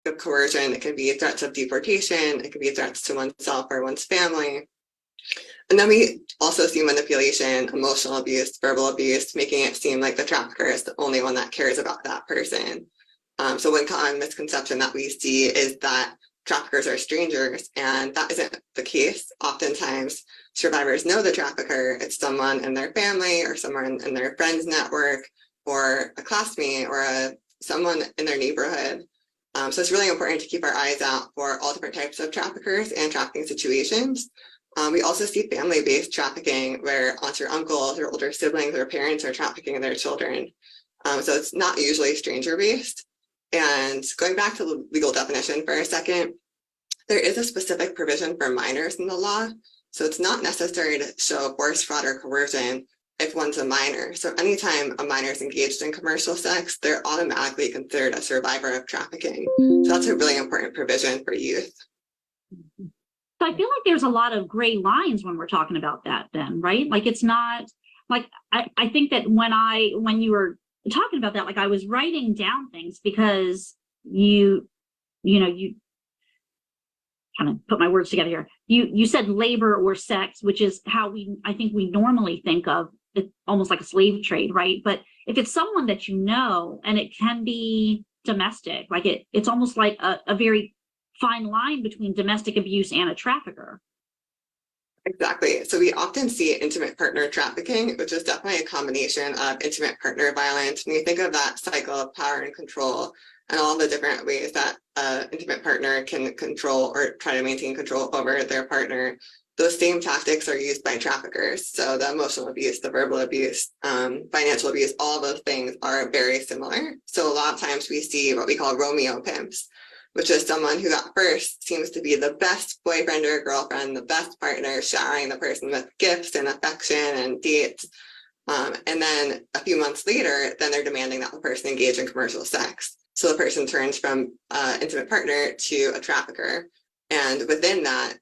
of coercion. It can be threats of deportation. It can be threats to oneself or one's family. And then we also see manipulation, emotional abuse, verbal abuse, making it seem like the trafficker is the only one that cares about that person. So one common misconception that we see is that traffickers are strangers, and that isn't the case. Oftentimes, survivors know the trafficker. It's someone in their family or someone in their friends' network or a classmate or someone in their neighborhood. So it's really important to keep our eyes out for all different types of traffickers and trafficking situations. We also see family-based trafficking where aunts or uncles or older siblings or parents are trafficking their children. So it's not usually stranger-based. And going back to the legal definition for a second, there is a specific provision for minors in the law. So it's not necessary to show force, fraud, or coercion if one's a minor. So anytime a minor is engaged in commercial sex, they're automatically considered a survivor of trafficking. So that's a really important provision for youth. So I feel like there's a lot of gray lines when we're talking about that then, right? Like it's not, like, I think that when you were talking about that, like I was writing down things because you kind of put my words together here. You said labor or sex, which is how I think we normally think of it, almost like a slave trade, right? But if it's someone that you know, and it can be domestic, like it's almost like a very fine line between domestic abuse and a trafficker. Exactly. So we often see intimate partner trafficking, which is definitely a combination of intimate partner violence. When you think of that cycle of power and control and all the different ways that an intimate partner can control or try to maintain control over their partner, those same tactics are used by traffickers. So the emotional abuse, the verbal abuse, financial abuse, all those things are very similar. So a lot of times we see what we call Romeo pimps, which is someone who at first seems to be the best boyfriend or girlfriend, the best partner, showering the person with gifts and affection and dates. And then a few months later, then they're demanding that the person engage in commercial sex. So the person turns from intimate partner to a trafficker. And within that,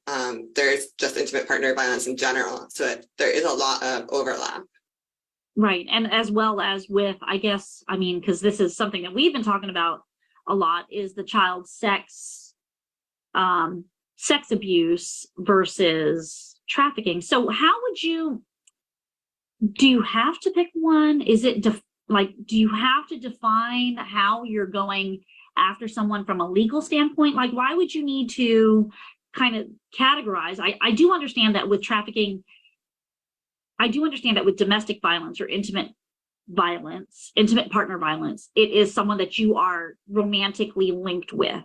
there's just intimate partner violence in general. So there is a lot of overlap. Right. And as well as with, I guess, I mean, because this is something that we've been talking about a lot, is the child sex abuse versus trafficking. So how would do you have to pick one? Is it do you have to define how you're going after someone from a legal standpoint? Like, why would you need to kind of categorize? I do understand that with trafficking, I do understand that with domestic violence or intimate partner violence, it is someone that you are romantically linked with,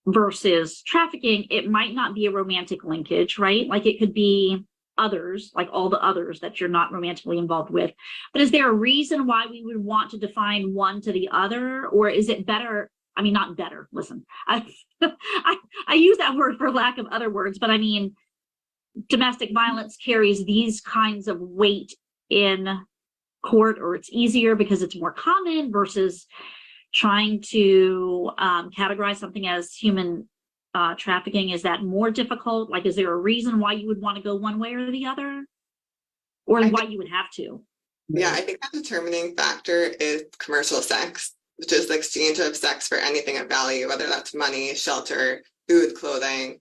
versus trafficking, it might not be a romantic linkage, right? Like it could be others, like all the others that you're not romantically involved with. But is there a reason why we would want to define one to the other? Or is it better? I mean, not better, listen, I use that word for lack of other words, but I mean, domestic violence carries these kinds of weight in court, or it's easier because it's more common, versus trying to categorize something as human trafficking. Is that more difficult? Like, is there a reason why you would want to go one way or the other, or why you would have to? Yeah, I think the determining factor is commercial sex, which is the exchange of sex for anything of value, whether that's money, shelter, food, clothing.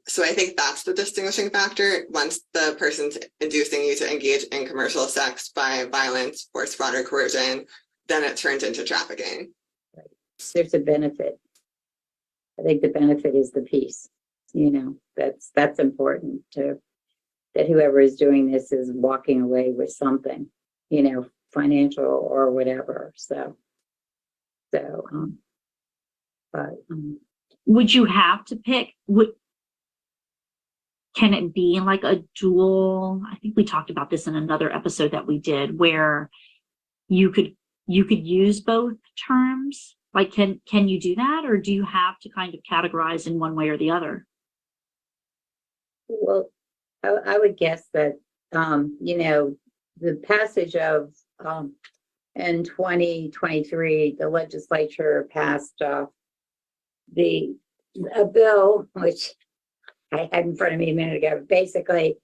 So I think that's the distinguishing factor. Once the person's inducing you to engage in commercial sex by violence, force, fraud, or coercion, then it turns into trafficking. Right. There's a benefit. I think the benefit is the peace. That's important to, that whoever is doing this is walking away with something, financial or whatever. Would you have to pick? Can it be like a dual? I think we talked about this in another episode that we did, where you could use both terms. Like, can you do that, or do you have to kind of categorize in one way or the other? Well, I would guess that the passage of in 2023, the legislature passed a bill, which I had in front of me a minute ago, basically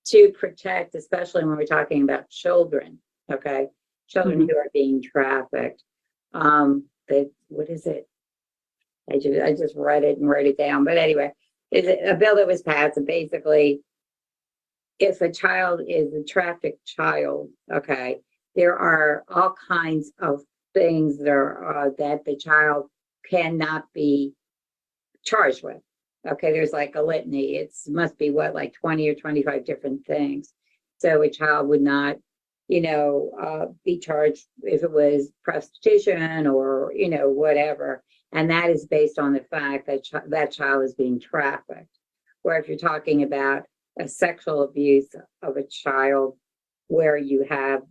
to protect, especially when we're talking about children, okay, children who are being trafficked. What is it? I just read it and wrote it down. But anyway, is it a bill that was passed? And basically, if a child is a trafficked child, okay, there are all kinds of things that the child cannot be charged with. Okay, there's like a litany. It must be what, like 20 or 25 different things. So a child would not, be charged if it was prostitution or, whatever. And that is based on the fact that that child is being trafficked. Or if you're talking about a sexual abuse of a child where you have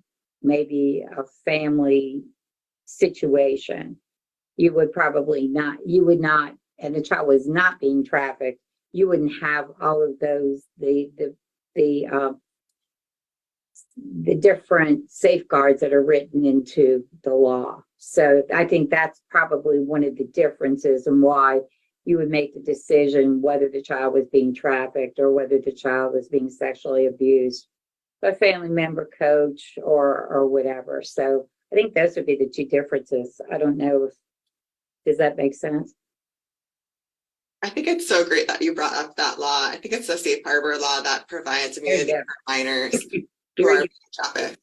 maybe a family situation, you would not, and the child was not being trafficked, you wouldn't have all of those, the different safeguards that are written into the law. So I think that's probably one of the differences and why you would make the decision whether the child was being trafficked or whether the child was being sexually abused by a family member, coach, or whatever. So I think those would be the two differences. I don't know does that make sense? I think it's so great that you brought up that law. I think it's the safe harbor law that provides immunity for minors who are being trafficked.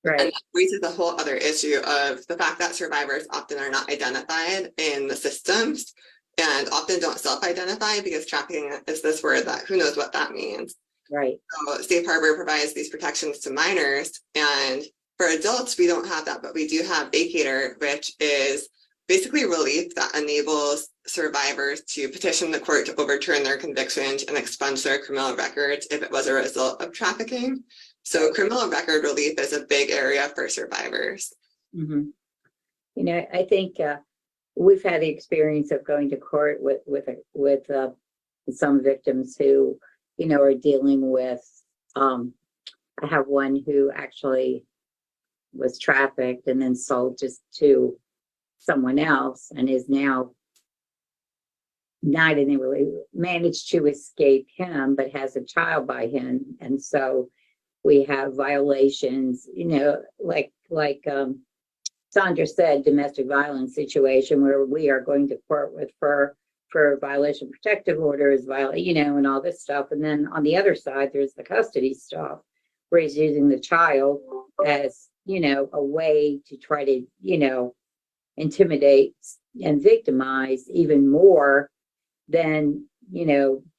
Right. And that raises a whole other issue of the fact that survivors often are not identified in the systems and often don't self-identify because trafficking is this word that who knows what that means. Right. So safe harbor provides these protections to minors, and for adults we don't have that, but we do have vacator, which is basically relief that enables survivors to petition the court to overturn their convictions and expunge their criminal records if it was a result of trafficking. So criminal record relief is a big area for survivors. Mm-hmm. I think we've had the experience of going to court with some victims who, are dealing with. I have one who actually was trafficked and then sold just to someone else and is now not in a really managed to escape him, but has a child by him. And so we have violations, like Sandra said, domestic violence situation where we are going to court with for violation of protective orders, and all this stuff. And then on the other side, there's the custody stuff where he's using the child as, a way to try to, intimidate and victimize even more than,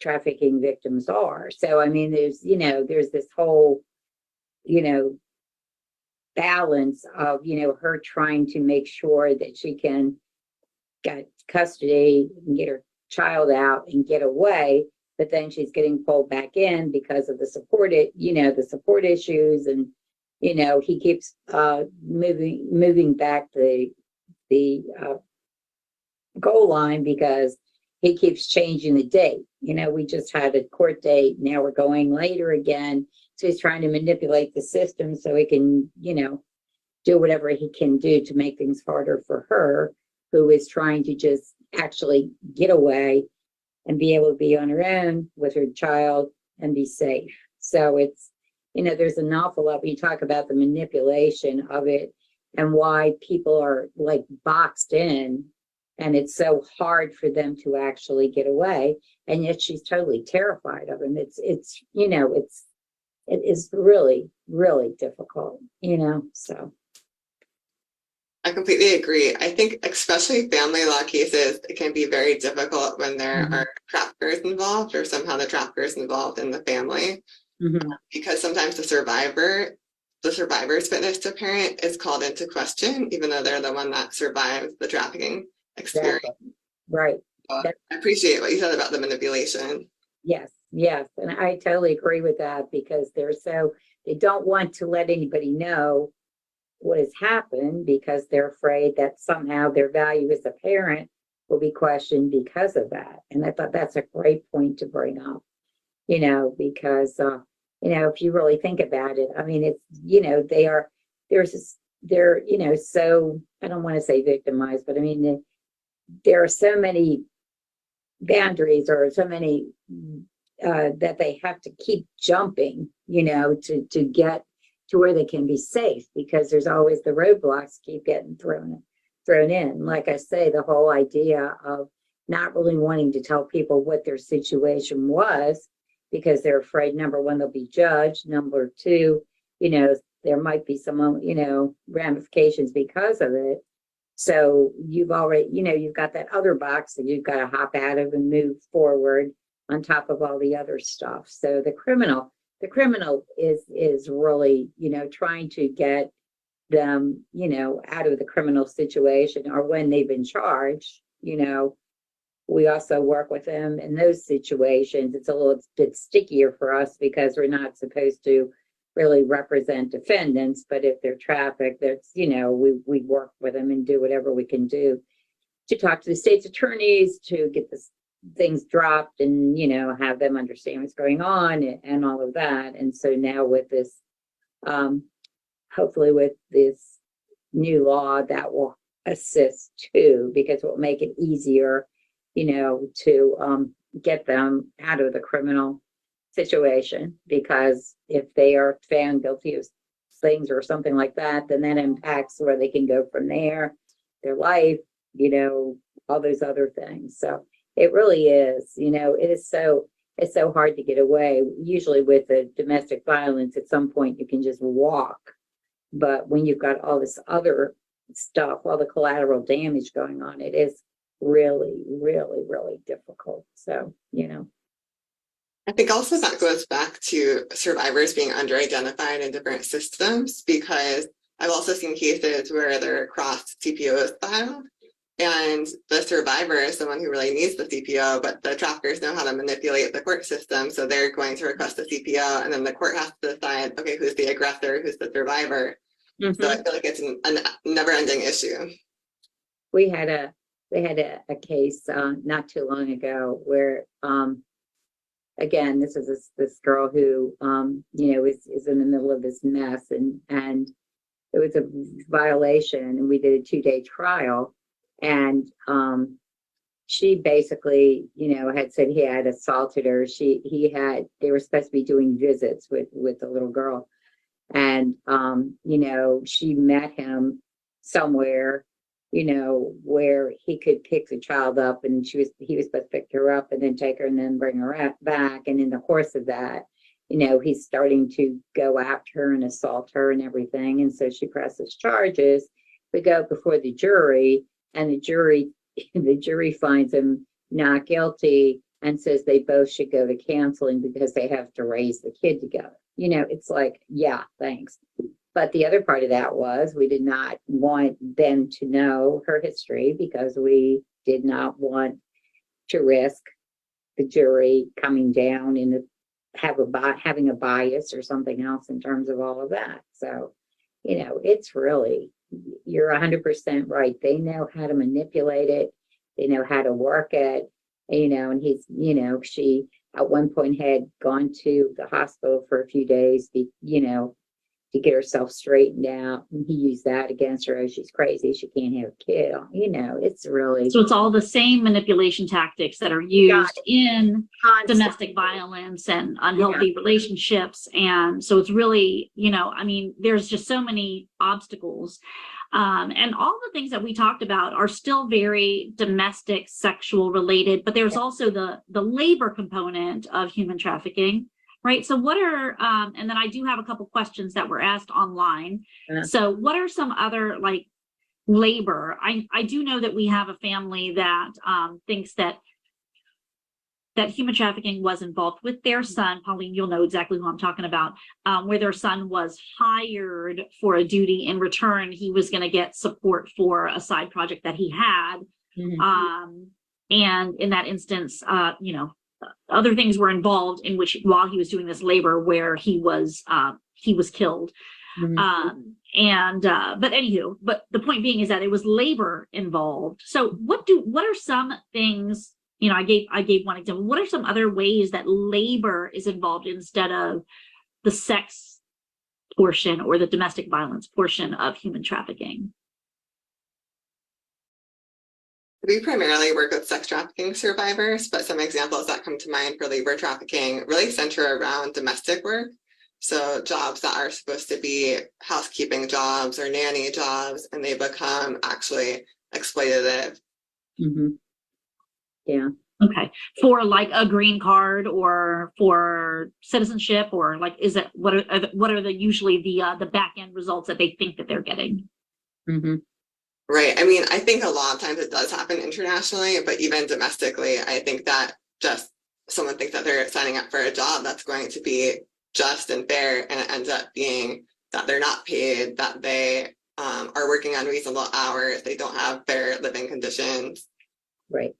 trafficking victims are. So, I mean, there's this whole, balance of, her trying to make sure that she can get custody and get her child out and get away, but then she's getting pulled back in because of the support issues. And, he keeps moving back the goal line because he keeps changing the date. We just had a court date. Now we're going later again. So he's trying to manipulate the system so he can, do whatever he can do to make things harder for her, who is trying to just actually get away and be able to be on her own with her child and be safe. So it's, there's an awful lot when you talk about the manipulation of it and why people are like boxed in and it's so hard for them to actually get away. And yet she's totally terrified of him. It is really, really difficult, so. I completely agree. I think especially family law cases, it can be very difficult when there are traffickers involved or somehow the traffickers involved in the family. Because sometimes the survivor's fitness to parent is called into question, even though they're the one that survived the trafficking experience. Exactly. Right. So I appreciate what you said about the manipulation. Yes. And I totally agree with that because they don't want to let anybody know what has happened because they're afraid that somehow their value as a parent will be questioned because of that. And I thought that's a great point to bring up, because, if you really think about it, I mean, it's, they're, so, I don't want to say victimized, but I mean, there are so many boundaries or so many that they have to keep jumping, to get to where they can be safe, because there's always the roadblocks keep getting thrown in. Like I say, the whole idea of not really wanting to tell people what their situation was, because they're afraid, number one, they'll be judged. Number two, there might be some, ramifications because of it. So you've already, you've got that other box that you've got to hop out of and move forward on top of all the other stuff. So the criminal is really, trying to get them, out of the criminal situation, or when they've been charged, we also work with them in those situations. It's a little bit stickier for us because we're not supposed to really represent defendants, but if they're trafficked, that's, we work with them and do whatever we can do to talk to the state's attorneys to get the things dropped and, have them understand what's going on and all of that. And so now with this, hopefully with this new law, that will assist too, because it will make it easier, to get them out of the criminal situation. Because if they are found guilty of things or something like that, then that impacts where they can go from there, their life, all those other things. So it really is, it's so hard to get away. Usually with the domestic violence, at some point you can just walk. But when you've got all this other stuff, all the collateral damage going on, it is really, really, really difficult. So, I think also that goes back to survivors being under-identified in different systems, because I've also seen cases where there are cross CPOs filed, and the survivor is the one who really needs the CPO, but the traffickers know how to manipulate the court system, so they're going to request the CPO, and then the court has to decide, okay, who's the aggressor, who's the survivor. Mm-hmm. So I feel like it's a never-ending issue. We had a case not too long ago where again, this is this girl who is in the middle of this mess, and it was a violation, and we did a 2-day trial, and she basically had said he had assaulted her. They were supposed to be doing visits with the little girl, and she met him somewhere where he could pick the child up, and he was supposed to pick her up and then take her and then bring her back. And in the course of that, he's starting to go after her and assault her and everything. And so she presses charges. We go before the jury, and the jury finds him not guilty and says they both should go to counseling because they have to raise the kid together. It's like, yeah, thanks. But the other part of that was we did not want them to know her history, because we did not want to risk the jury coming down and having a bias or something else in terms of all of that. So, it's really, you're 100% right. They know how to manipulate it. They know how to work it, and she at one point had gone to the hospital for a few days, to get herself straightened out, and he used that against her. Oh, she's crazy, she can't have a kid. It's really, so it's all the same manipulation tactics that are used in domestic violence and unhealthy relationships. And so it's really, there's just so many obstacles, and all the things that we talked about are still very domestic sexual related, but there's also the labor component of human trafficking. Right. So what are, and then I do have a couple questions that were asked online. So what are some other labor? I do know that we have a family that thinks that human trafficking was involved with their son. Pauline, you'll know exactly who I'm talking about, where their son was hired for a duty. In return, he was going to get support for a side project that he had. Mm-hmm. And in that instance, other things were involved in which, while he was doing this labor, where he was killed. Mm-hmm. But the point being is that it was labor involved. So what are some things, I gave one example. What are some other ways that labor is involved instead of the sex portion or the domestic violence portion of human trafficking? We primarily work with sex trafficking survivors, but some examples that come to mind for labor trafficking really center around domestic work. So jobs that are supposed to be housekeeping jobs or nanny jobs, and they become actually exploitative. Mm-hmm. Yeah. Okay. For like a green card or for citizenship, or like, is it, what are the usually the back end results that they think that they're getting? Mm-hmm. Right. I mean, I think a lot of times it does happen internationally, but even domestically, I think that just someone thinks that they're signing up for a job that's going to be just and fair, and it ends up being that they're not paid, that they are working unreasonable hours, they don't have fair living conditions. Right.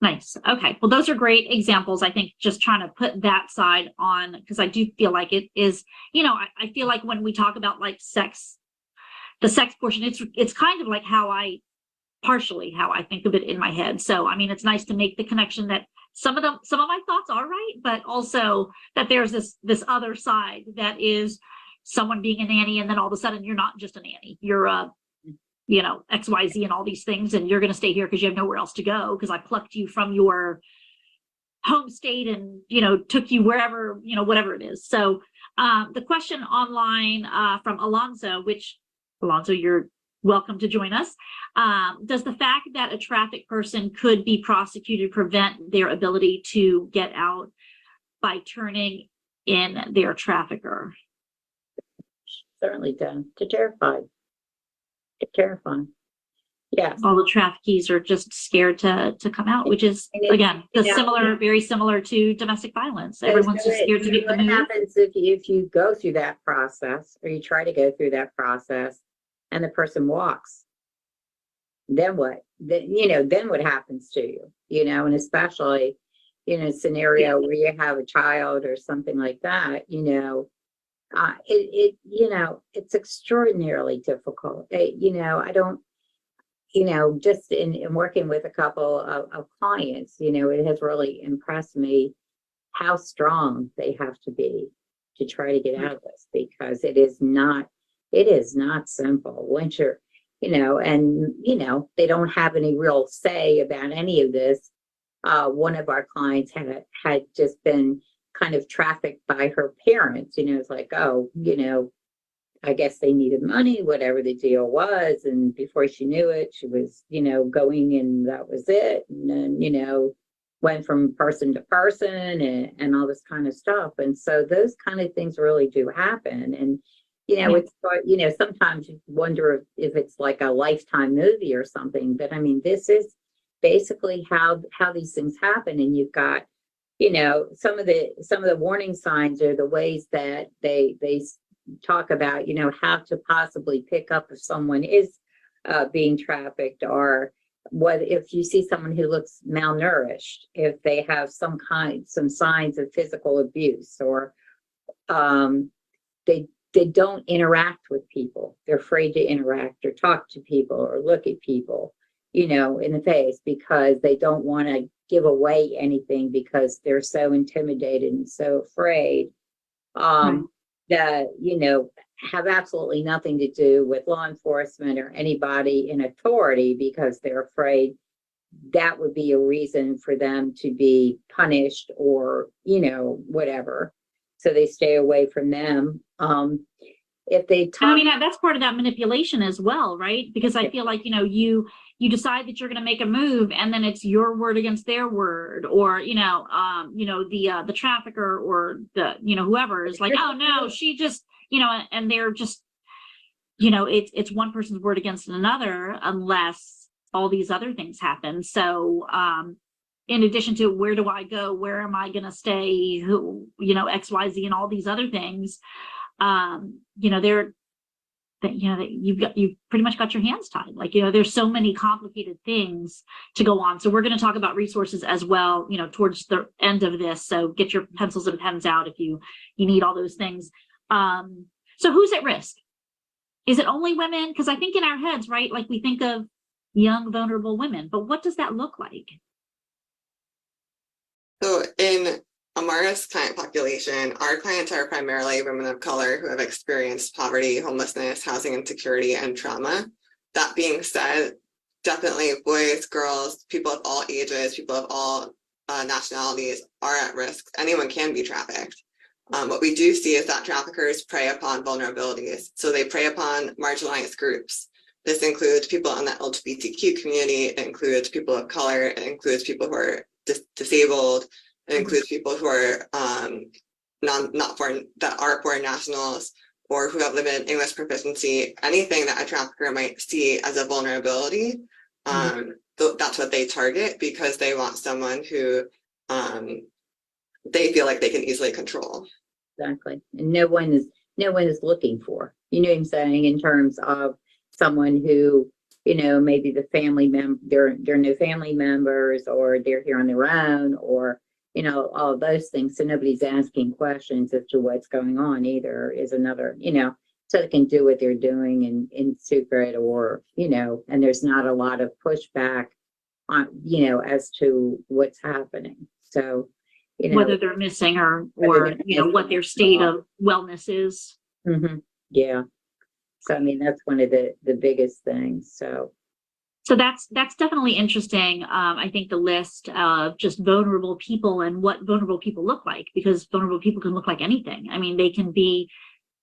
Nice. Okay. Well, those are great examples. I think just trying to put that side on, because I do feel like it is, I feel like when we talk about like sex, the sex portion, it's kind of like partially how I think of it in my head. So, I mean, it's nice to make the connection that some of my thoughts are right, but also that there's this other side that is someone being a nanny, and then all of a sudden you're not just a nanny, you're a XYZ and all these things, and you're going to stay here because you have nowhere else to go, because I plucked you from your home state and took you wherever, whatever it is. So the question online from Alonzo, you're welcome to join us. Does the fact that a trafficked person could be prosecuted prevent their ability to get out by turning in their trafficker? Certainly does. They're terrified. They're terrifying. Yes. All the traffickees are just scared to come out, which is, again, very similar to domestic violence. Everyone's just scared to make the move. What happens if you go through that process, or you try to go through that process, and the person walks? Then what? Then what happens to you? And especially in a scenario where you have a child or something like that, it's extraordinarily difficult. I don't, just in working with a couple of clients, it has really impressed me how strong they have to be to try to get out of this, because it is not simple. Once you're, they don't have any real say about any of this. One of our clients had just been kind of trafficked by her parents. It's like, oh, I guess they needed money, whatever the deal was. And before she knew it, she was, going, and that was it. And then, went from person to person and all this kind of stuff. And so those kind of things really do happen. And, it's, sometimes you wonder if it's like a Lifetime movie or something. But I mean, this is basically how these things happen. And you've got, some of the warning signs are the ways that they talk about, how to possibly pick up if someone is being trafficked, or what if you see someone who looks malnourished, if they have some signs of physical abuse, or they don't interact with people. They're afraid to interact or talk to people or look at people, in the face, because they don't want to give away anything, because they're so intimidated and so afraid. That, have absolutely nothing to do with law enforcement or anybody in authority, because they're afraid that would be a reason for them to be punished or, whatever. So they stay away from them. If they I mean, that's part of that manipulation as well, right? Because I feel like, you decide that you're going to make a move, and then it's your word against their word, or the trafficker or the whoever is like, oh no, she just and they're just it's one person's word against another, unless all these other things happen. So in addition to where do I go, where am I going to stay, who XYZ and all these other things, you've pretty much got your hands tied. Like, there's so many complicated things to go on. So we're going to talk about resources as well, towards the end of this. So get your pencils and pens out if you need all those things. So who's at risk? Is it only women? Because I think in our heads, right, like we think of young, vulnerable women, but what does that look like? So in Amara's client population, our clients are primarily women of color who have experienced poverty, homelessness, housing insecurity, and trauma. That being said, definitely boys, girls, people of all ages, people of all nationalities are at risk. Anyone can be trafficked. What we do see is that traffickers prey upon vulnerabilities. So they prey upon marginalized groups. This includes people in the LGBTQ community, it includes people of color, it includes people who are disabled, it includes people who are that are foreign nationals, or who have limited English proficiency. Anything that a trafficker might see as a vulnerability, that's what they target, because they want someone who they feel like they can easily control. Exactly. And no one is looking for, you know what I'm saying, in terms of someone who, you know, maybe the family they're no family members, or they're here on their own, or, you know, all of those things. So nobody's asking questions as to what's going on either, is another, you know, so they can do what they're doing in secret, or, you know, and there's not a lot of pushback on, you know, as to what's happening. So, you know, whether they're missing or you know, what their state of wellness is. Yeah. So I mean, that's one of the biggest things. So that's definitely interesting. I think the list of just vulnerable people and what vulnerable people look like, because vulnerable people can look like anything. I mean, they can be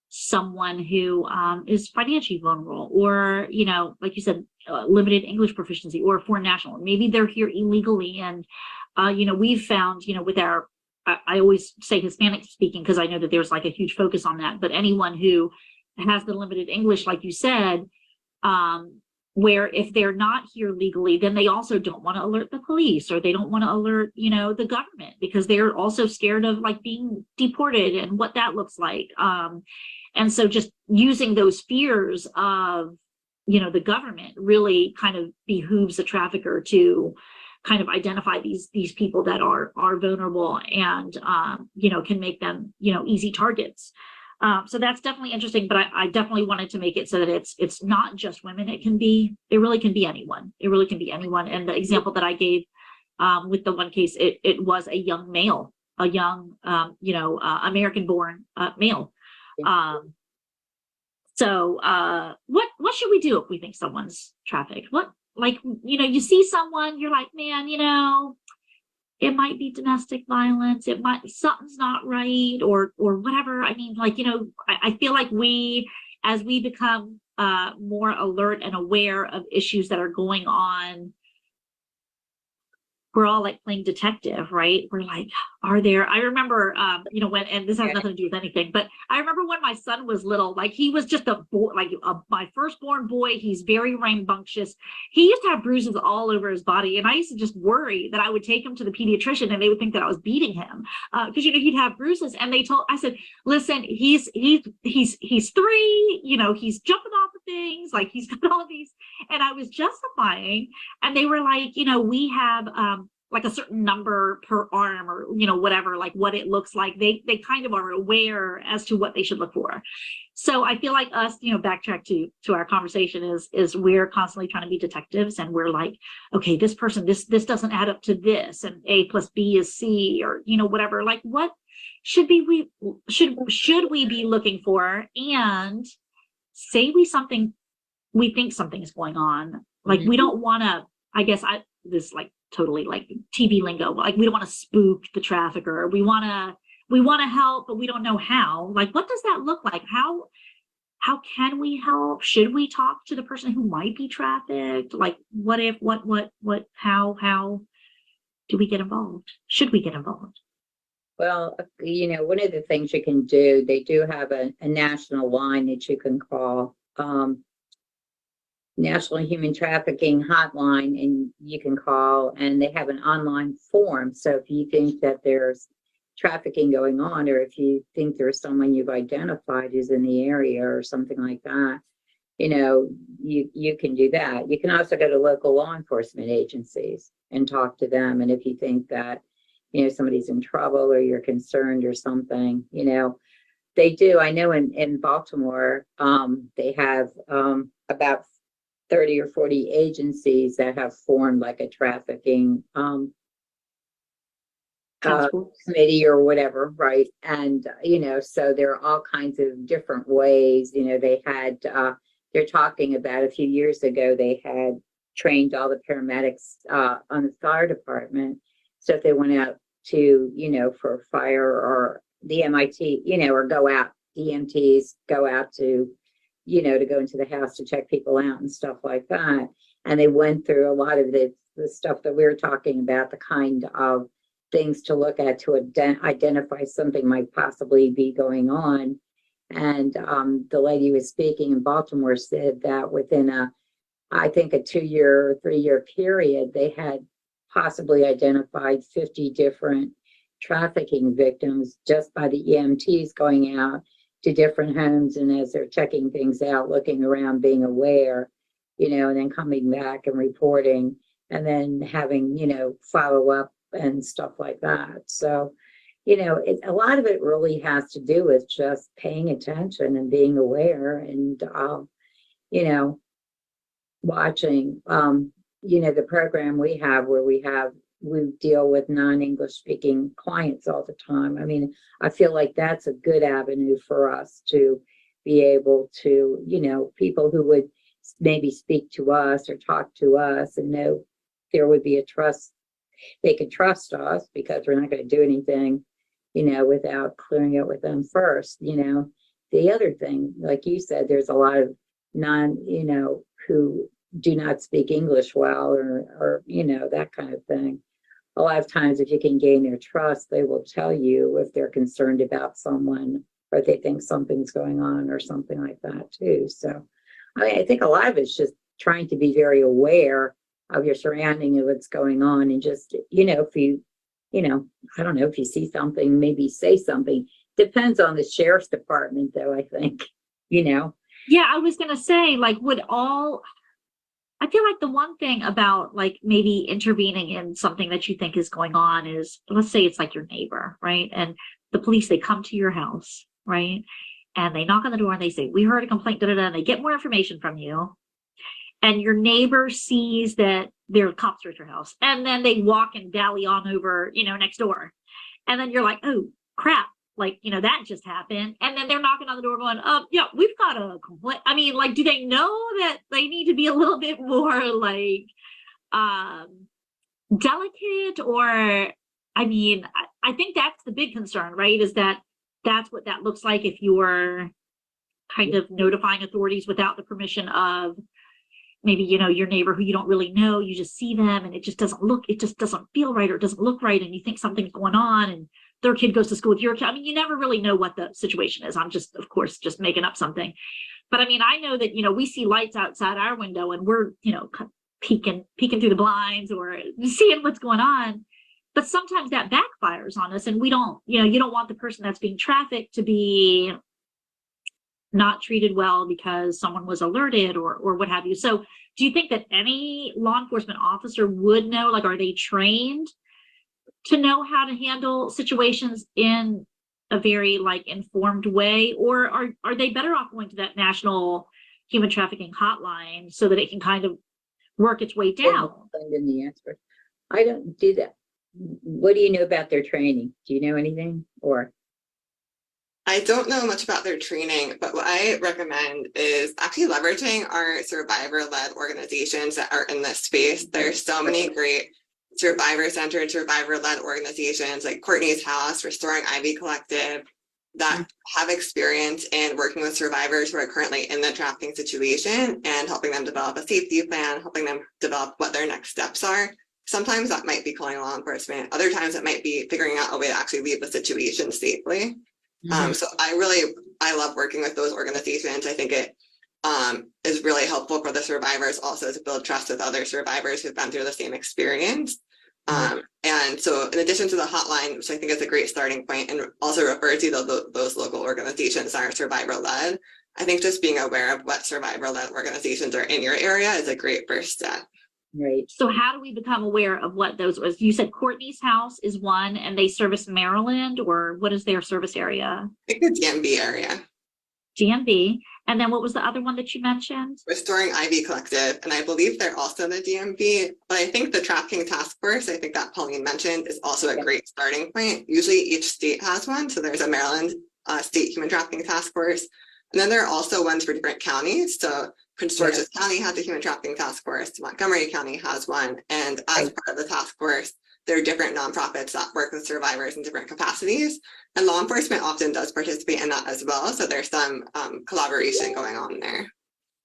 someone who is financially vulnerable, or, you know, like you said, limited English proficiency, or foreign national. Maybe they're here illegally, and you know, we've found, you know, with our, I always say Hispanic speaking, because I know that there's like a huge focus on that, but anyone who has the limited English, like you said, where if they're not here legally, then they also don't want to alert the police, or they don't want to alert, you know, the government, because they're also scared of like being deported and what that looks like. And so just using those fears of, you know, the government really kind of behooves a trafficker to kind of identify these people that are vulnerable, and you know, can make them, you know, easy targets. So that's definitely interesting, but I definitely wanted to make it so that it's not just women. It really can be anyone. It really can be anyone. And the example that I gave with the one case, it was a young male, a young you know, American-born male. So what should we do if we think someone's trafficked? What, like, you know, you see someone, you're like, man, you know, it might be domestic violence, it might, something's not right, or whatever. I mean, like, you know, I feel like as we become more alert and aware of issues that are going on, we're all like playing detective, right? We're like, are there, I remember, you know, when, and this has nothing to do with anything, but I remember when my son was little, like he was just a boy, like my firstborn boy. He's very rambunctious. He used to have bruises all over his body. And I used to just worry that I would take him to the pediatrician and they would think that I was beating him. Cause you know, he'd have bruises, and I said, listen, he's 3, you know, he's jumping off of things, like he's got all of these. And I was justifying, and they were like, you know, we have, like a certain number per arm, or, you know, whatever, like what it looks like. They kind of are aware as to what they should look for. So I feel like us, you know, backtrack to our conversation is we're constantly trying to be detectives, and we're like, okay, this person, this doesn't add up to this, and A plus B is C, or, you know, whatever. Like, what should we be looking for? And say we think something is going on. Like, we don't want to, I guess this like totally like TV lingo, like we don't want to spook the trafficker. We want to help, but we don't know how. Like, what does that look like? How can we help? Should we talk to the person who might be trafficked? Like, what if, how do we get involved? Should we get involved? Well, you know, one of the things you can do, they do have a national line that you can call, National Human Trafficking Hotline, and you can call, and they have an online form. So if you think that there's trafficking going on, or if you think there's someone you've identified who's in the area or something like that, you know, you can do that. You can also go to local law enforcement agencies and talk to them. And if you think that, you know, somebody's in trouble, or you're concerned or something, you know, they do. I know in Baltimore, they have about 30 or 40 agencies that have formed like a trafficking committee or whatever, right? And you know, so there are all kinds of different ways. You know, they had they're talking about a few years ago, they had trained all the paramedics on the fire department, so if they went out to, you know, for fire or the MIT, or go out, EMTs go out to, to go into the house to check people out and stuff like that. And they went through a lot of the stuff that we were talking about, the kind of things to look at to identify something might possibly be going on. And the lady who was speaking in Baltimore said that within I think a 2-year, 3-year period, they had possibly identified 50 different trafficking victims just by the EMTs going out to different homes, and as they're checking things out, looking around, being aware, and then coming back and reporting, and then having, follow up and stuff like that. So, a lot of it really has to do with just paying attention and being aware and, watching, the program we have where we deal with non-English speaking clients all the time. I mean, I feel like that's a good avenue for us to be able to, people who would maybe speak to us or talk to us and know there would be a trust, they could trust us because we're not going to do anything, without clearing it with them first. The other thing, like you said, there's a lot of who do not speak English well or that kind of thing. A lot of times, if you can gain their trust, they will tell you if they're concerned about someone or if they think something's going on or something like that too. So, I think a lot of it's just trying to be very aware of your surrounding and what's going on, and just, if you, I don't know, if you see something, maybe say something. Depends on the sheriff's department, though, I think, Yeah, I was going to say, like, I feel like the one thing about like maybe intervening in something that you think is going on is, let's say it's like your neighbor, right? And the police, they come to your house, right? And they knock on the door and they say, we heard a complaint, and they get more information from you. And your neighbor sees that there are cops at your house. And then they walk and dally on over, next door. And then you're like, oh, crap. Like, that just happened. And then they're knocking on the door going, yeah, we've got a complaint. I mean, like, do they know that they need to be a little bit more like delicate? Or, I mean, I think that's the big concern, right? Is that's what that looks like if you're kind of notifying authorities without the permission of maybe, your neighbor who you don't really know. You just see them and it just doesn't feel right, or it doesn't look right. And you think something's going on, and their kid goes to school with your kid. I mean, you never really know what the situation is. I'm just, of course, just making up something. But I mean, I know that, we see lights outside our window and we're, peeking through the blinds or seeing what's going on. But sometimes that backfires on us, and we don't, you don't want the person that's being trafficked to be not treated well because someone was alerted or what have you. So do you think that any law enforcement officer would know, like, are they trained to know how to handle situations in a very like informed way, or are they better off going to that national human trafficking hotline so that it can kind of work its way down? In the answer, I don't do that. What do you know about their training? Do you know anything? Or I don't know much about their training, but what I recommend is actually leveraging our survivor-led organizations that are in this space. There's so many great survivor-centered, survivor-led organizations like Courtney's House, Restoring Ivy Collective, that have experience in working with survivors who are currently in the trafficking situation and helping them develop a safety plan, helping them develop what their next steps are. Sometimes that might be calling law enforcement. Other times it might be figuring out a way to actually leave the situation safely. So I love working with those organizations. I think it is really helpful for the survivors also to build trust with other survivors who've been through the same experience. And so in addition to the hotline, which I think is a great starting point, and also refer to those local organizations that are survivor-led, I think just being aware of what survivor-led organizations are in your area is a great first step. right. So how do we become aware of what those was? You said Courtney's House is one, and they service Maryland, or what is their service area? I think the DMV area. DMV. And then what was the other one that you mentioned? Restoring Ivy Collective, and I believe they're also in the DMV, but I think the Trafficking Task Force, I think that Pauline mentioned, is also a great starting point. Usually each state has one, so there's a Maryland State Human Trafficking Task Force, and then there are also ones for different counties. So Prince George's County has a Human Trafficking Task Force, Montgomery County has one, and as part of the task force, there are different nonprofits that work with survivors in different capacities, and law enforcement often does participate in that as well. So there's some collaboration going on there.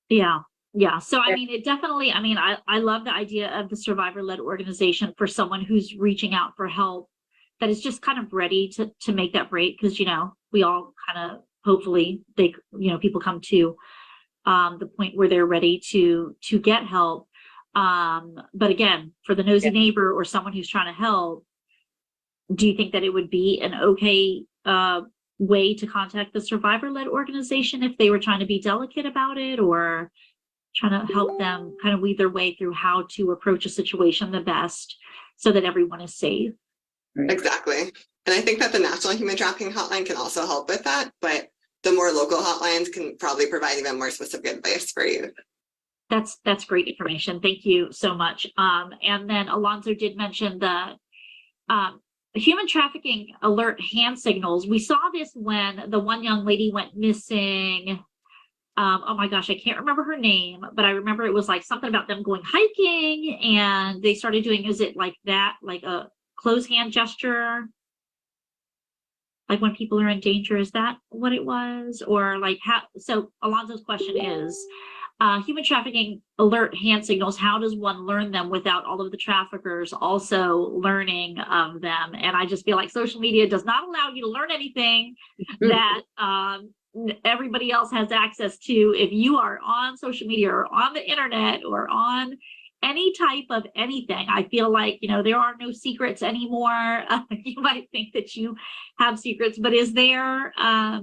Yeah. Yeah. So, I mean, it definitely, I mean, I love the idea of the survivor-led organization for someone who's reaching out for help that is just kind of ready to make that break. Cause, we all kind of, hopefully people come to the point where they're ready to get help. But again, for the nosy neighbor or someone who's trying to help, do you think that it would be an okay way to contact the survivor-led organization if they were trying to be delicate about it, or trying to help them kind of weave their way through how to approach a situation the best so that everyone is safe? Right. Exactly. And I think that the National Human Trafficking Hotline can also help with that, but the more local hotlines can probably provide even more specific advice for you. That's great information. Thank you so much. And then Alonzo did mention the human trafficking alert hand signals. We saw this when the one young lady went missing. Oh my gosh, I can't remember her name, but I remember it was like something about them going hiking, and they started doing, is it like that, like a closed hand gesture? Like when people are in danger, is that what it was? Or like how? So Alonzo's question is, human trafficking alert hand signals, how does one learn them without all of the traffickers also learning of them? And I just feel like social media does not allow you to learn anything that everybody else has access to. If you are on social media or on the internet or on any type of anything, I feel like, there are no secrets anymore. You might think that you have secrets, but is there, I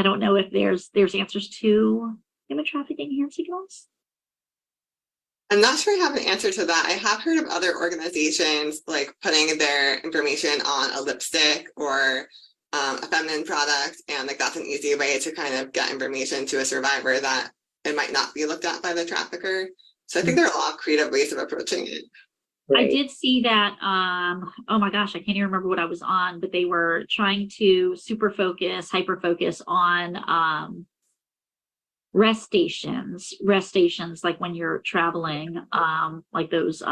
don't know if there's answers to human trafficking hand signals. I'm not sure I have an answer to that. I have heard of other organizations like putting their information on a lipstick or a feminine product, and like that's an easy way to kind of get information to a survivor that it might not be looked at by the trafficker. So I think there are a lot of creative ways of approaching it. Right. I did see that, oh my gosh, I can't even remember what I was on, but they were trying to hyper focus on rest stations, like when you're traveling, like those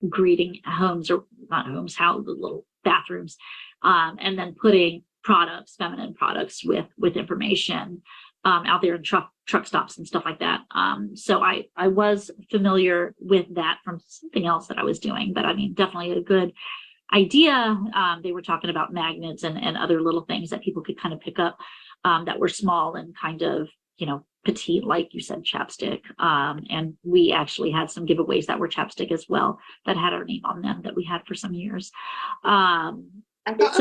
greeting homes, or not homes, how the little bathrooms, and then putting feminine products with information out there in truck stops and stuff like that. So I was familiar with that from something else that I was doing, but I mean, definitely a good idea. They were talking about magnets and other little things that people could kind of pick up that were small and kind of, petite, like you said, chapstick. And we actually had some giveaways that were chapstick as well that had our name on them that we had for some years. I thought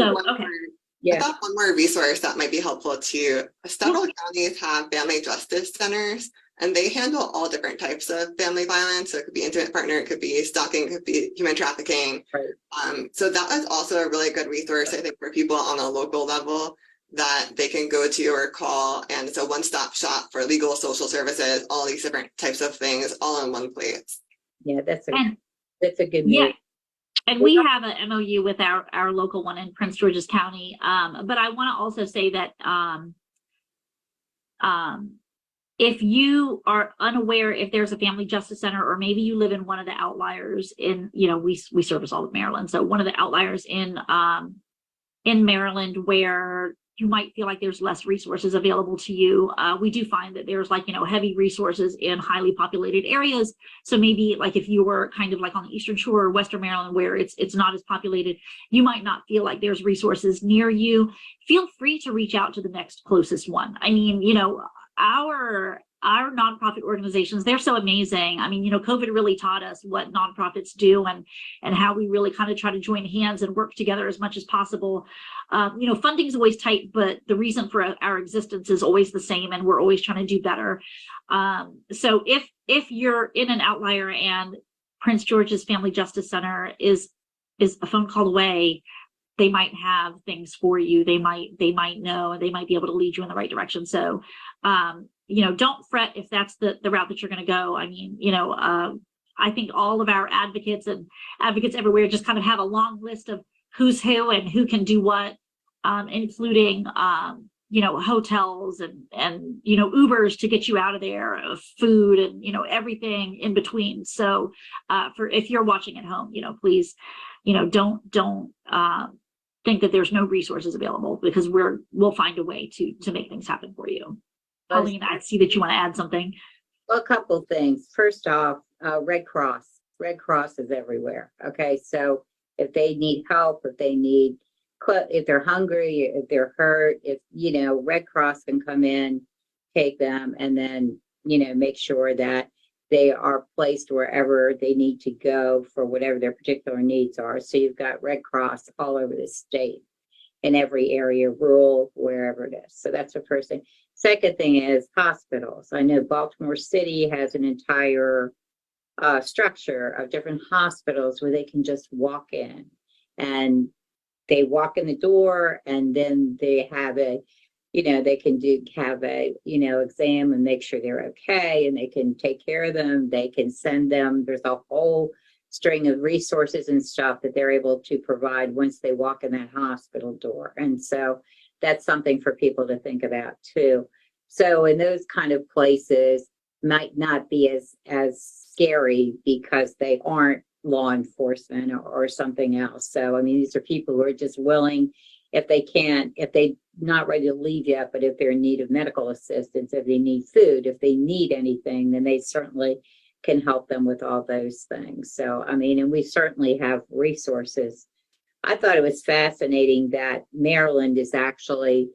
one more resource that might be helpful too. Several counties have family justice centers, and they handle all different types of family violence. So it could be intimate partner, it could be stalking, it could be human trafficking. Right. So that is also a really good resource, I think, for people on a local level that they can go to or call. And it's a one-stop shop for legal, social services, all these different types of things, all in one place. Yeah, that's a good move. Yeah. And we have an MOU with our local one in Prince George's County. But I want to also say that if you are unaware, if there's a family justice center, or maybe you live in one of the outliers in, we service all of Maryland. So one of the outliers in Maryland where you might feel like there's less resources available to you. We do find that there's heavy resources in highly populated areas. So maybe like if you were kind of like on the Eastern Shore or Western Maryland where it's not as populated, you might not feel like there's resources near you. Feel free to reach out to the next closest one. I mean, our nonprofit organizations, they're so amazing. I mean, COVID really taught us what nonprofits do and how we really kind of try to join hands and work together as much as possible. Funding is always tight, but the reason for our existence is always the same, and we're always trying to do better. So if you're in an outlier and Prince George's Family Justice Center is a phone call away, they might have things for you. They might know, and they might be able to lead you in the right direction. So, don't fret if that's the route that you're going to go. I mean, I think all of our advocates everywhere just kind of have a long list of who's who and who can do what, including, hotels and Ubers to get you out of there, food and everything in between. So for if you're watching at home, please, don't think that there's no resources available, because we'll find a way to make things happen for you. Pauline, I see that you want to add something. Well, a couple things. First off, Red Cross. Red Cross is everywhere. Okay, so if they need help, if they're hungry, if they're hurt, if Red Cross can come in, take them, and then make sure that they are placed wherever they need to go for whatever their particular needs are. So you've got Red Cross all over the state, in every area, rural, wherever it is. So that's the first thing. Second thing is hospitals. I know Baltimore City has an entire structure of different hospitals where they can just walk in, and they walk in the door, and then they have they can have a exam and make sure they're okay, and they can take care of them. They can send them. There's a whole string of resources and stuff that they're able to provide once they walk in that hospital door. And so that's something for people to think about too. So in those kind of places might not be as scary because they aren't law enforcement or something else. So I mean, these are people who are just willing, if they're not ready to leave yet, but if they're in need of medical assistance, if they need food, if they need anything, then they certainly can help them with all those things. So I mean, and we certainly have resources. I thought it was fascinating that Maryland is actually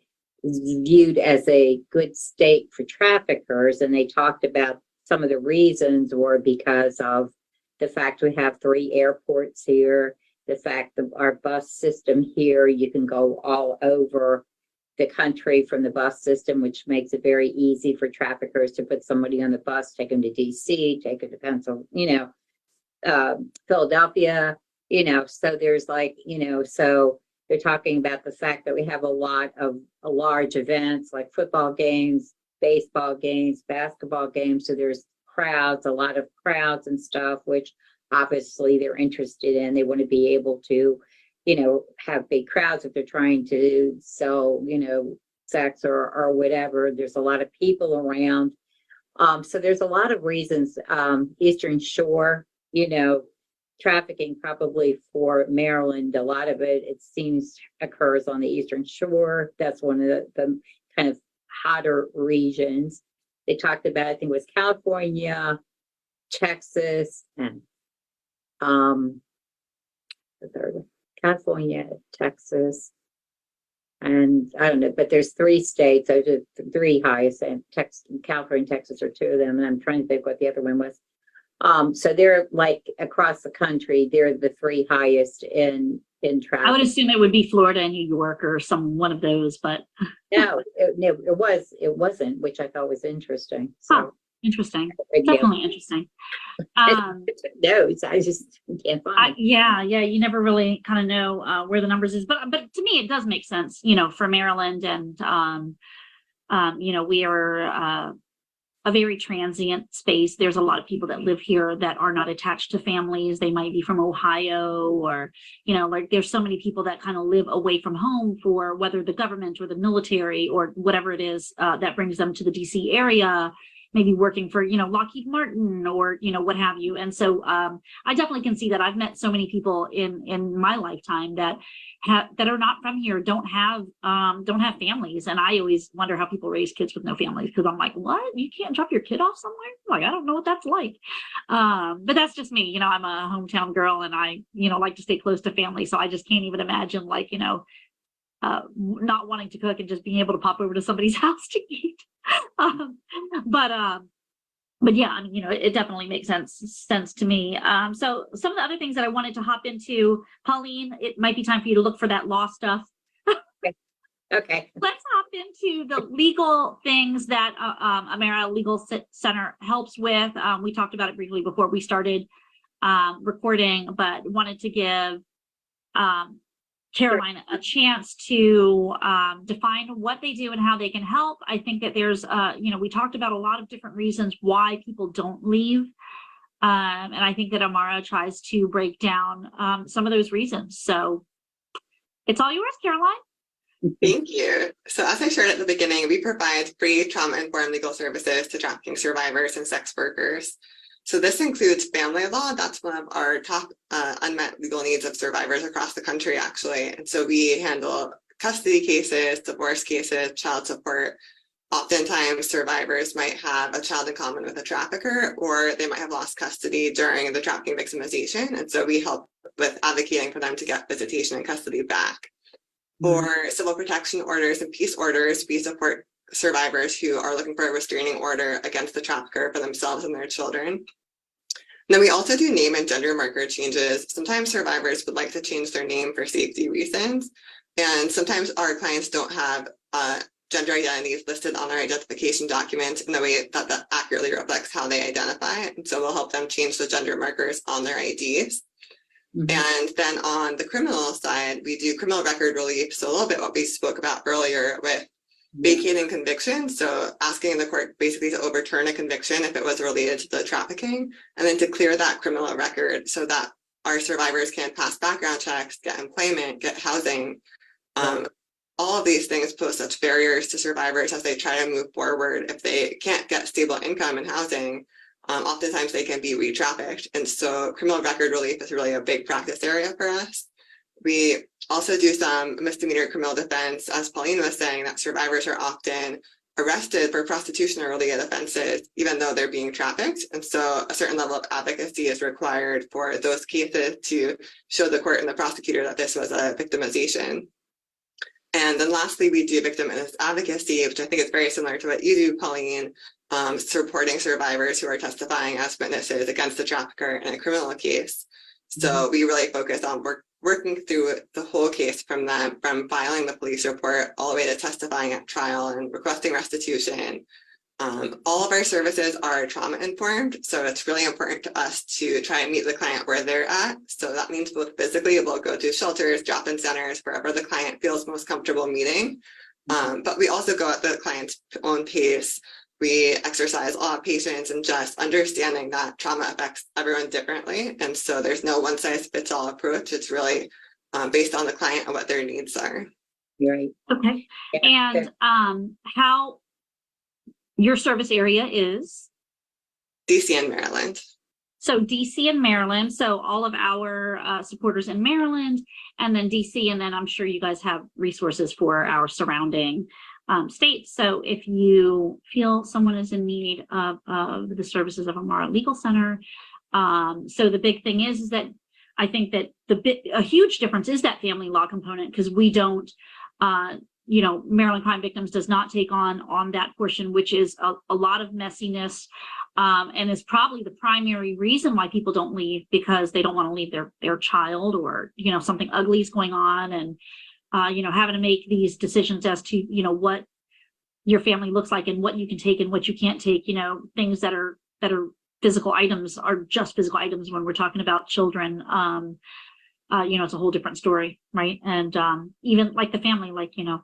viewed as a good state for traffickers, and they talked about some of the reasons were because of the fact we have 3 airports here, the fact that our bus system here, you can go all over the country from the bus system, which makes it very easy for traffickers to put somebody on the bus, take them to DC, take them to Pennsylvania, Philadelphia, so there's so they're talking about the fact that we have a lot of large events like football games, baseball games, basketball games. So there's a lot of crowds and stuff, which obviously they're interested in. They want to be able to, have big crowds if they're trying to sell, sex or whatever. There's a lot of people around. So there's a lot of reasons. Eastern Shore, trafficking probably for Maryland, a lot of it seems occurs on the Eastern Shore. That's one of the kind of hotter regions. They talked about, I think it was California, Texas, and California, Texas, and I don't know, but there's 3 states. Those are the 3 highest, and California and Texas are 2 of them, and I'm trying to think what the other one was. So they're like across the country, they're the 3 highest in traffic. I would assume it would be Florida and New York or one of those, but no, it wasn't, which I thought was interesting. So interesting, definitely interesting. No, I just can't find it. Yeah, you never really kind of know where the numbers is, but to me it does make sense, for Maryland, and we are a very transient space. There's a lot of people that live here that are not attached to families. They might be from Ohio, or, there's so many people that kind of live away from home for whether the government or the military or whatever it is that brings them to the DC area, maybe working for, Lockheed Martin or, what have you. And so I definitely can see that. I've met so many people in my lifetime that are not from here, don't have families. And I always wonder how people raise kids with no families, because I'm like, what? You can't drop your kid off somewhere? Like, I don't know what that's like. But that's just me. I'm a hometown girl, and I, like to stay close to family. So I just can't even imagine, like, not wanting to cook and just being able to pop over to somebody's house to eat. But yeah, I mean, it definitely makes sense to me. So some of the other things that I wanted to hop into, Pauline, it might be time for you to look for that law stuff. Okay. Let's hop into the legal things that Amara Legal Center helps with. We talked about it briefly before we started recording, but wanted to give Caroline a chance to define what they do and how they can help. I think that there's, we talked about a lot of different reasons why people don't leave. And I think that Amara tries to break down some of those reasons. So it's all yours, Caroline. Thank you. So as I shared at the beginning, we provide free trauma-informed legal services to trafficking survivors and sex workers. So this includes family law. That's one of our top unmet legal needs of survivors across the country, actually. And so we handle custody cases, divorce cases, child support. Oftentimes, survivors might have a child in common with a trafficker, or they might have lost custody during the trafficking victimization. And so we help with advocating for them to get visitation and custody back. For civil protection orders and peace orders, we support survivors who are looking for a restraining order against the trafficker for themselves and their children. And then we also do name and gender marker changes. Sometimes survivors would like to change their name for safety reasons. And sometimes our clients don't have gender identities listed on their identification document in a way that accurately reflects how they identify. And so we'll help them change the gender markers on their IDs. And then on the criminal side, we do criminal record relief. So a little bit what we spoke about earlier with vacating convictions. So asking the court basically to overturn a conviction if it was related to the trafficking, and then to clear that criminal record so that our survivors can pass background checks, get employment, get housing. All of these things pose such barriers to survivors as they try to move forward. If they can't get stable income and housing, oftentimes they can be re-trafficked. And so criminal record relief is really a big practice area for us. We also do some misdemeanor criminal defense, as Pauline was saying, that survivors are often arrested for prostitution or related offenses, even though they're being trafficked. And so a certain level of advocacy is required for those cases to show the court and the prosecutor that this was a victimization. And then lastly, we do victim advocacy, which I think is very similar to what you do, Pauline, supporting survivors who are testifying as witnesses against the trafficker in a criminal case. So we really focus on working through the whole case from filing the police report all the way to testifying at trial and requesting restitution. All of our services are trauma informed, so it's really important to us to try and meet the client where they're at. So that means both physically, we'll go to shelters, drop-in centers, wherever the client feels most comfortable meeting. But we also go at the client's own pace. We exercise a lot of patience and just understanding that trauma affects everyone differently. And so there's no one size fits all approach. It's really based on the client and what their needs are. Right. Okay. And how your service area is? DC and Maryland. So DC and Maryland. So all of our supporters in Maryland, and then DC, and then I'm sure you guys have resources for our surrounding states. So if you feel someone is in need of the services of Amara Legal Center, so the big thing is that I think that a huge difference is that family law component, because we don't, Maryland Crime Victims does not take on that portion, which is a lot of messiness, and is probably the primary reason why people don't leave, because they don't want to leave their child, or something ugly is going on, and having to make these decisions as to what your family looks like and what you can take and what you can't take. Things that are physical items are just physical items when we're talking about children. It's a whole different story, right? And even like the family,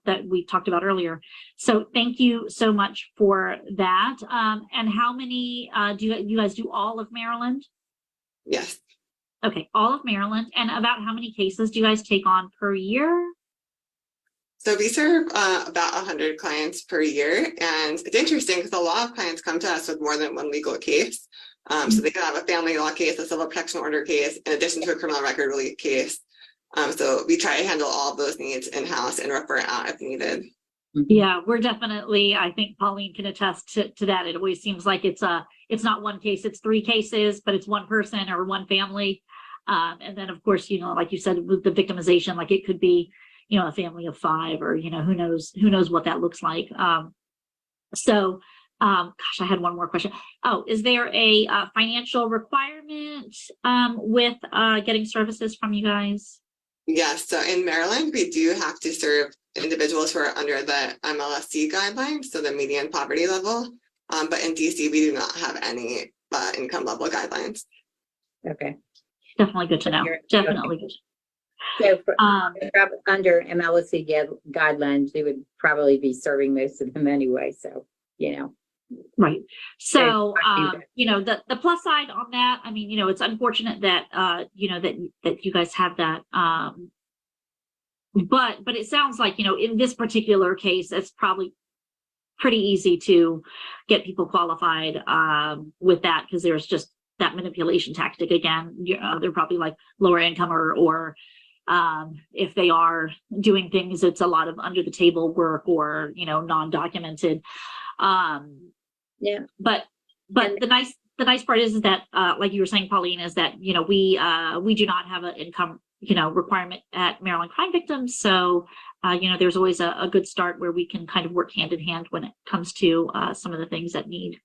that we talked about earlier. So thank you so much for that. And how many do you guys do all of Maryland? Yes. Okay, all of Maryland. And about how many cases do you guys take on per year? So we serve about 100 clients per year, and it's interesting because a lot of clients come to us with more than one legal case. So they could have a family law case, a civil protection order case, in addition to a criminal record relief case. So we try to handle all of those needs in-house and refer out if needed. Yeah, we're definitely, I think Pauline can attest to that. It always seems like it's not one case, it's 3 cases, but it's one person or one family. And then of course, like you said, with the victimization, like it could be, a family of 5, or, who knows what that looks like. Gosh, I had one more question. Oh, is there a financial requirement with getting services from you guys? Yes, so in Maryland, we do have to serve individuals who are under the MLSC guidelines, so the median poverty level. But in DC, we do not have any income level guidelines. Okay. Definitely good to know. Definitely good. So under MLSC guidelines, they would probably be serving most of them anyway. So, Right. So, the plus side on that, I mean, it's unfortunate that, that you guys have that, but it sounds like, in this particular case, it's probably pretty easy to get people qualified with that, because there's just that manipulation tactic again. They're probably like lower income, or if they are doing things, it's a lot of under the table work, or non-documented. Yeah. But the nice part is that, like you were saying, Pauline, is that we do not have an income requirement at Maryland Crime Victims. So there's always a good start where we can kind of work hand in hand when it comes to some of the things that need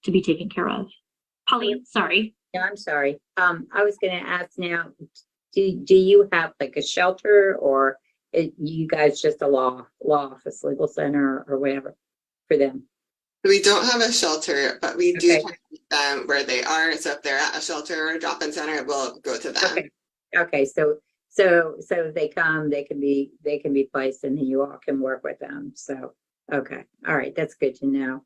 to be taken care of. Pauline, sorry. No, I'm sorry. I was going to ask now, do you have like a shelter, or you guys just a law office, legal center, or whatever for them? We don't have a shelter, but we do Okay. try to keep them where they are. So if they're at a shelter or a drop-in center, we'll go to them. Okay. So if they come, they can be placed, and then you all can work with them. So, okay. All right. That's good to know.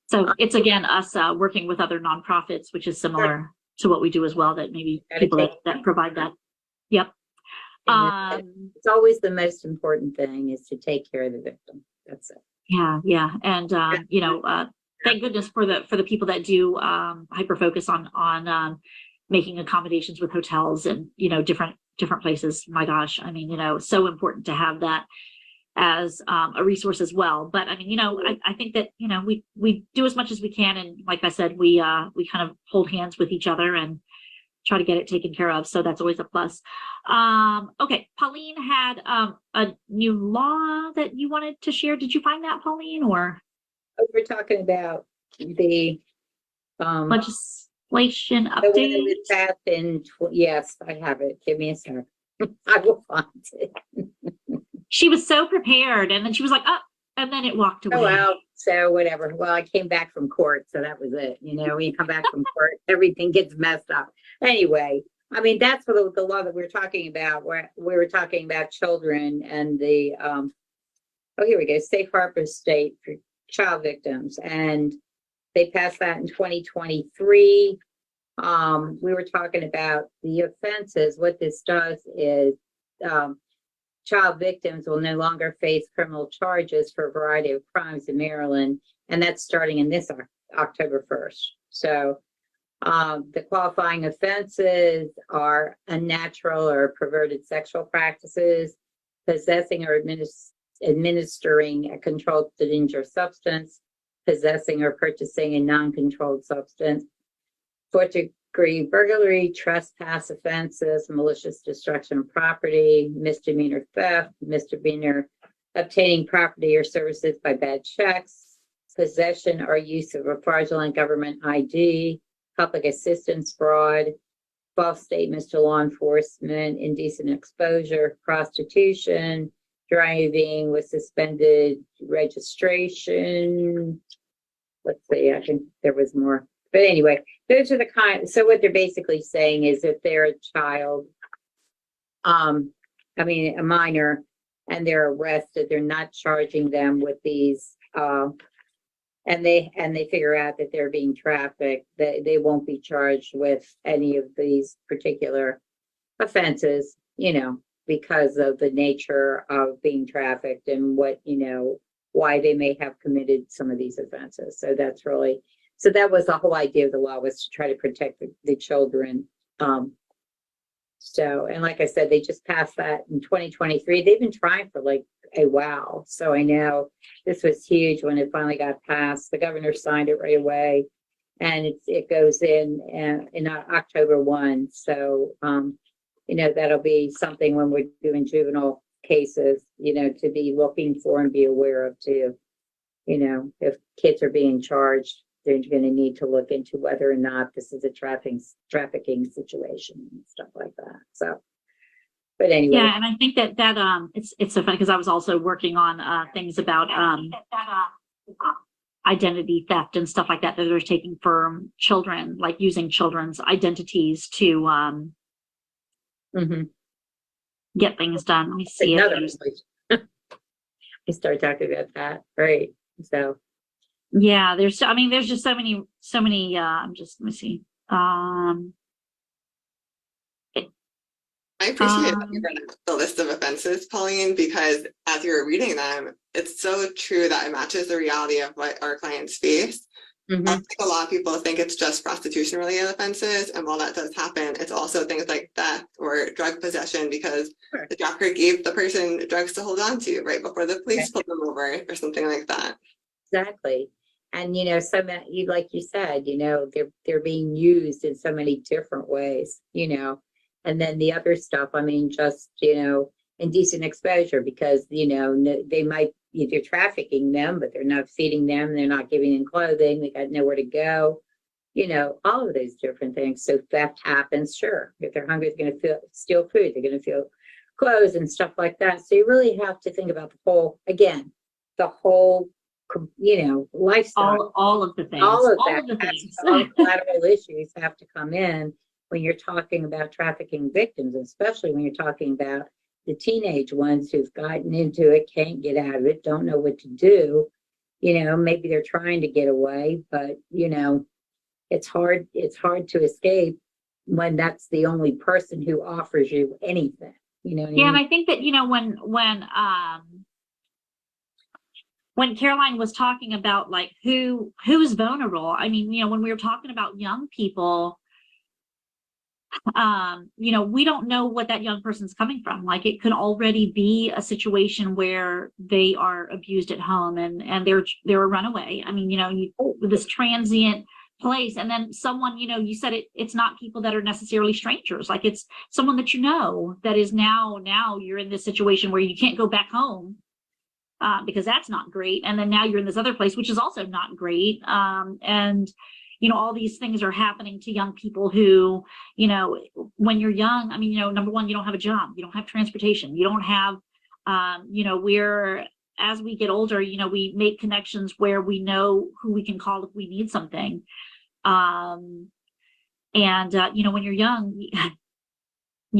So it's again us working with other nonprofits, which is similar to what we do as well. That maybe people that provide that. Yep. It's always the most important thing is to take care of the victim. That's it. Yeah. And thank goodness for the people that do hyper focus on making accommodations with hotels and different places. My gosh, I mean, so important to have that as a resource as well. But I mean, I think that we do as much as we can, and like I said, we kind of hold hands with each other and try to get it taken care of. So that's always a plus. Okay, Pauline had a new law that you wanted to share. Did you find that, Pauline, or? We're talking about the legislation update. The one that was passed in yes, I have it. Give me a second. I will find it. She was so prepared, and then she was like, and then it walked away. Oh, well, so whatever. Well, I came back from court, so that was it. When you come back from court, everything gets messed up. Anyway, I mean, that's what the law that we're talking about, where we were talking about children and the, here we go, safe harbor state for child victims. And they passed that in 2023. We were talking about the offenses. What this does is, child victims will no longer face criminal charges for a variety of crimes in Maryland, and that's starting in this October 1st. So the qualifying offenses are unnatural or perverted sexual practices, possessing or administering a controlled dangerous substance, possessing or purchasing a non-controlled substance, fourth-degree burglary, trespass offenses, malicious destruction of property, misdemeanor theft, misdemeanor obtaining property or services by bad checks, possession or use of a fraudulent government ID, public assistance fraud, false statements to law enforcement, indecent exposure, prostitution, driving with suspended registration. Let's see, I think there was more. But anyway, those are the so what they're basically saying is if they're a child, a minor, and they're arrested, they're not charging them with these, and they figure out that they're being trafficked, they won't be charged with any of these particular offenses, because of the nature of being trafficked and what, why they may have committed some of these offenses. So that's really, so that was the whole idea of the law, was to try to protect the children. So, and like I said, they just passed that in 2023. They've been trying for like a while. So I know this was huge when it finally got passed. The governor signed it right away, and it goes in October 1. So, that'll be something when we're doing juvenile cases, to be looking for and be aware of too. If kids are being charged, they're going to need to look into whether or not this is a trafficking situation and stuff like that. So, but anyway. Yeah, and I think that it's so funny because I was also working on things about identity theft and stuff like that they're taking from children, like using children's identities to get things done. Let me see it. We start talking about that, right? So. Yeah, there's just so many, let me see. I appreciate that you read the list of offenses, Pauline, because as you were reading them, it's so true that it matches the reality of what our clients face. I think a lot of people think it's just prostitution related offenses, and while that does happen, it's also things like theft or drug possession because the trafficker gave the person drugs to hold on to right before the police pulled them over or something like that. Exactly. And some, you like you said, they're being used in so many different ways, and then the other stuff, I mean, just indecent exposure, because they might, they're trafficking them, but they're not feeding them, they're not giving them clothing, they got nowhere to go, all of those different things. So theft happens, sure. If they're hungry, they're going to steal food, they're going to steal clothes and stuff like that. So you really have to think about the whole lifestyle, all of the things, all of the things. all the collateral issues have to come in when you're talking about trafficking victims, especially when you're talking about the teenage ones who've gotten into it, can't get out of it, don't know what to do. Maybe they're trying to get away, but it's hard to escape when that's the only person who offers you anything. And I think that when Caroline was talking about like who's vulnerable, I mean, when we were talking about young people, we don't know what that young person's coming from. Like, it could already be a situation where they are abused at home and they're a runaway. I mean, this transient place, and then someone, you said it's not people that are necessarily strangers. Like, it's someone that that is now you're in this situation where you can't go back home because that's not great, and then now you're in this other place which is also not great, and all these things are happening to young people who, when you're young, I mean, number one, you don't have a job, you don't have transportation, you don't have, as we get older, we make connections where we know who we can call if we need something. When you're young,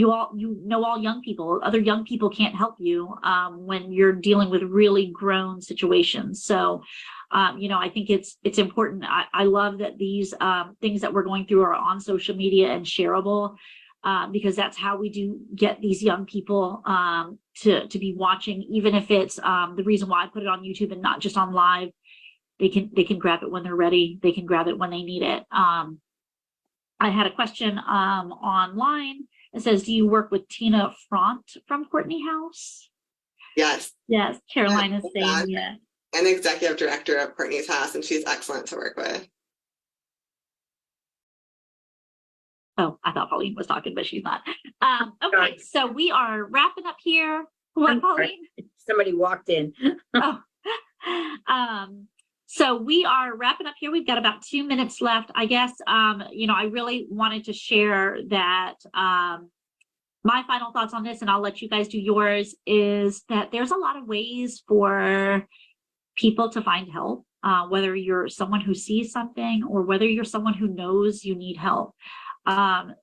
all young people, other young people can't help you when you're dealing with really grown situations. So, I think it's important. I love that these things that we're going through are on social media and shareable, because that's how we do get these young people to be watching, even if it's the reason why I put it on YouTube and not just on live. They can grab it when they're ready. They can grab it when they need it. I had a question online. It says, do you work with Tina Front from Courtney House? Yes. Yes, Caroline is saying yes. And executive director of Courtney's House, and she's excellent to work with. Oh, I thought Pauline was talking, but she's not. Okay, so we are wrapping up here. What, Pauline? Somebody walked in. So we are wrapping up here. We've got about 2 minutes left. I guess, I really wanted to share that my final thoughts on this, and I'll let you guys do yours, is that there's a lot of ways for people to find help, whether you're someone who sees something or whether you're someone who knows you need help.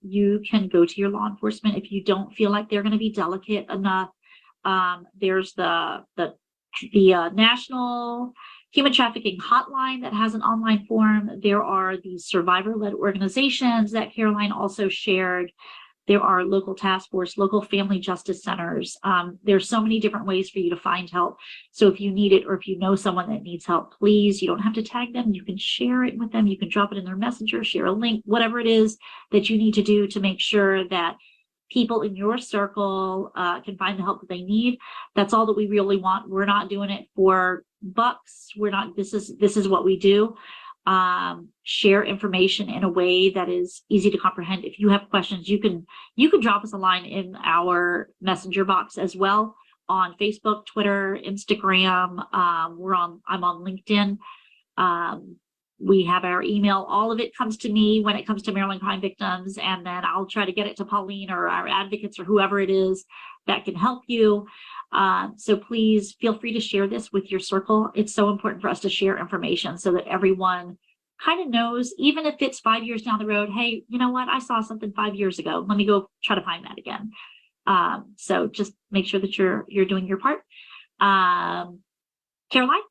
You can go to your law enforcement if you don't feel like they're going to be delicate enough. There's the National Human Trafficking Hotline that has an online form. There are these survivor-led organizations that Caroline also shared. There are local task force, local family justice centers. There's so many different ways for you to find help. So if you need it, or if you know someone that needs help, please, you don't have to tag them. You can share it with them. You can drop it in their messenger, share a link, whatever it is that you need to do to make sure that people in your circle can find the help that they need. That's all that we really want. We're not doing it for bucks. This is what we do. Share information in a way that is easy to comprehend. If you have questions, you can drop us a line in our messenger box as well, on Facebook, Twitter, Instagram. I'm on LinkedIn. We have our email. All of it comes to me when it comes to Maryland crime victims, and then I'll try to get it to Pauline or our advocates or whoever it is that can help you. So please feel free to share this with your circle. It's so important for us to share information so that everyone kind of knows, even if it's 5 years down the road, hey, you know what? I saw something 5 years ago. Let me go try to find that again. So just make sure that you're doing your part. Caroline?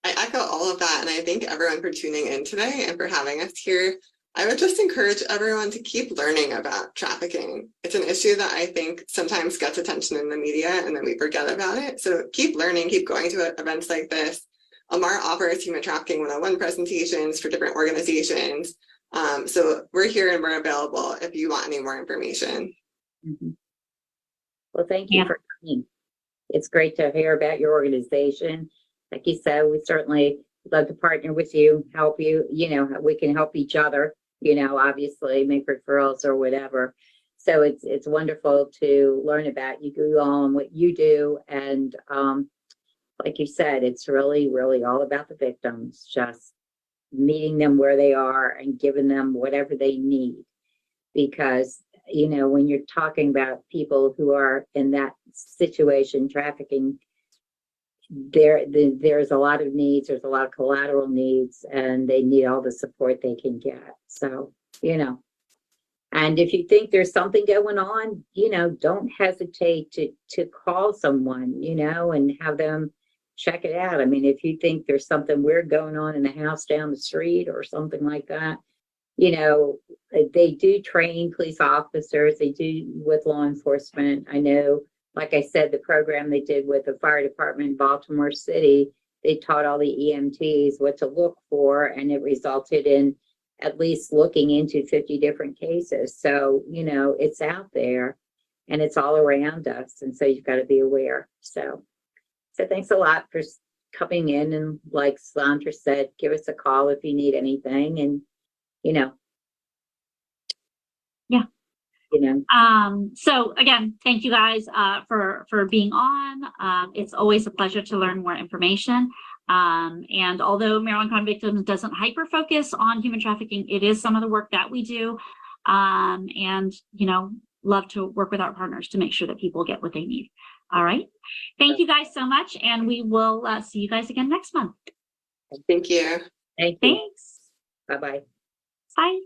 I echo all of that, and I thank everyone for tuning in today and for having us here. I would just encourage everyone to keep learning about trafficking. It's an issue that I think sometimes gets attention in the media and then we forget about it. So keep learning, keep going to events like this. Amara offers Human Trafficking 101 presentations for different organizations. So we're here and we're available if you want any more information. Mhm. Well, thank you Yeah. for coming. It's great to hear about your organization. Like you said, we certainly love to partner with you, help you, we can help each other, obviously make referrals or whatever. So it's wonderful to learn about you all and what you do. And like you said, it's really, really all about the victims, just meeting them where they are and giving them whatever they need. Because, when you're talking about people who are in that situation, trafficking, there's a lot of needs, there's a lot of collateral needs, and they need all the support they can get. So, and if you think there's something going on, don't hesitate to call someone, and have them check it out. I mean, if you think there's something weird going on in the house down the street or something like that, they do train police officers, they do with law enforcement. I know, like I said, the program they did with the fire department in Baltimore City, they taught all the EMTs what to look for, and it resulted in at least looking into 50 different cases. So, it's out there and it's all around us. And so you've got to be aware. So thanks a lot for coming in. And like Sandra said, give us a call if you need anything. And, Yeah. So again, thank you guys for being on. It's always a pleasure to learn more information. And although Maryland Crime Victims doesn't hyper focus on human trafficking, it is some of the work that we do. And love to work with our partners to make sure that people get what they need. All right. Thank you guys so much. And we will see you guys again next month. Thank you. Thank you. Thanks. Bye-bye. Bye.